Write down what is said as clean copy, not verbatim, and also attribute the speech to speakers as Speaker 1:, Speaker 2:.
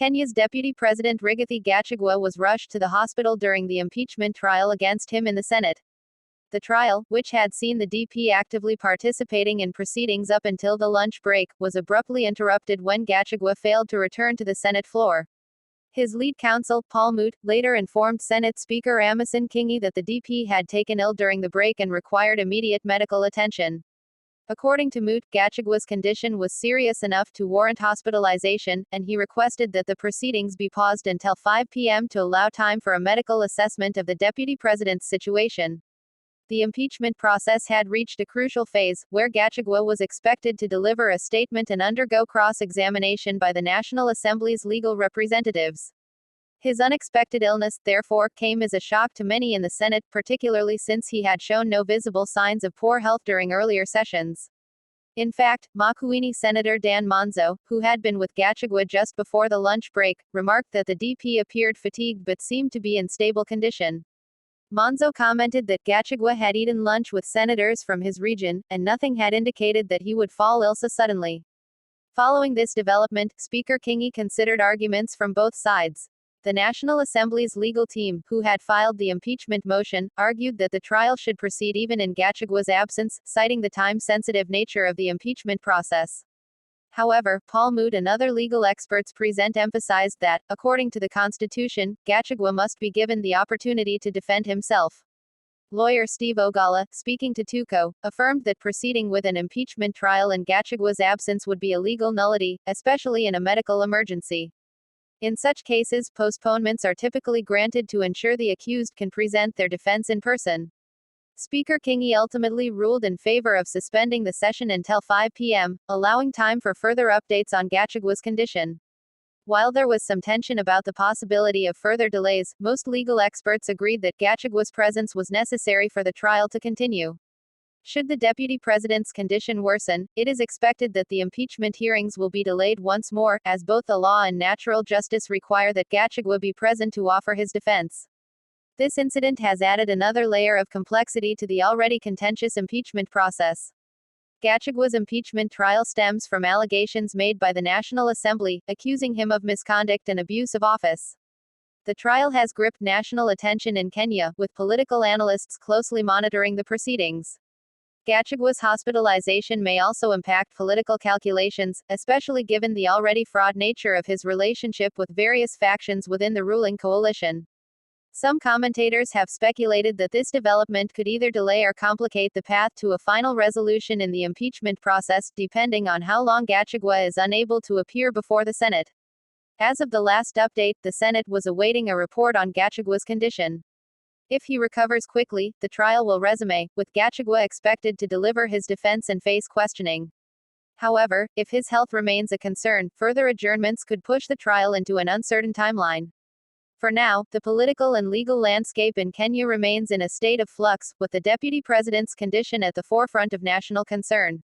Speaker 1: Kenya's Deputy President Rigathi Gachagua was rushed to the hospital during the impeachment trial against him in the Senate. The trial, which had seen the DP actively participating in proceedings up until the lunch break, was abruptly interrupted when Gachagua failed to return to the Senate floor. His lead counsel, Paul Moot, later informed Senate Speaker Amason Kingi that the DP had taken ill during the break and required immediate medical attention. According to Moot, Gachagua's condition was serious enough to warrant hospitalization, and he requested that the proceedings be paused until 5 p.m. to allow time for a medical assessment of the deputy president's situation. The impeachment process had reached a crucial phase, where Gachagua was expected to deliver a statement and undergo cross-examination by the National Assembly's legal representatives. His unexpected illness, therefore, came as a shock to many in the Senate, particularly since he had shown no visible signs of poor health during earlier sessions. In fact, Makueni Senator Dan Manzo, who had been with Gachagua just before the lunch break, remarked that the DP appeared fatigued but seemed to be in stable condition. Manzo commented that Gachagua had eaten lunch with senators from his region, and nothing had indicated that he would fall ill so suddenly. Following this development, Speaker Kingi considered arguments from both sides. The National Assembly's legal team, who had filed the impeachment motion, argued that the trial should proceed even in Gachagua's absence, citing the time-sensitive nature of the impeachment process. However, Paul Moot and other legal experts present emphasized that, according to the Constitution, Gachagua must be given the opportunity to defend himself. Lawyer Steve Ogala, speaking to Tuko, affirmed that proceeding with an impeachment trial in Gachagua's absence would be a legal nullity, especially in a medical emergency. In such cases, postponements are typically granted to ensure the accused can present their defense in person. Speaker Kingi ultimately ruled in favor of suspending the session until 5 p.m., allowing time for further updates on Gachagua's condition. While there was some tension about the possibility of further delays, most legal experts agreed that Gachagua's presence was necessary for the trial to continue. Should the deputy president's condition worsen, it is expected that the impeachment hearings will be delayed once more, as both the law and natural justice require that Gachagua be present to offer his defense. This incident has added another layer of complexity to the already contentious impeachment process. Gachagua's impeachment trial stems from allegations made by the National Assembly, accusing him of misconduct and abuse of office. The trial has gripped national attention in Kenya, with political analysts closely monitoring the proceedings. Gachagua's hospitalization may also impact political calculations, especially given the already fraught nature of his relationship with various factions within the ruling coalition. Some commentators have speculated that this development could either delay or complicate the path to a final resolution in the impeachment process, depending on how long Gachagua is unable to appear before the Senate. As of the last update, the Senate was awaiting a report on Gachagua's condition. If he recovers quickly, the trial will resume, with Gachagua expected to deliver his defense and face questioning. However, if his health remains a concern, further adjournments could push the trial into an uncertain timeline. For now, the political and legal landscape in Kenya remains in a state of flux, with the deputy president's condition at the forefront of national concern.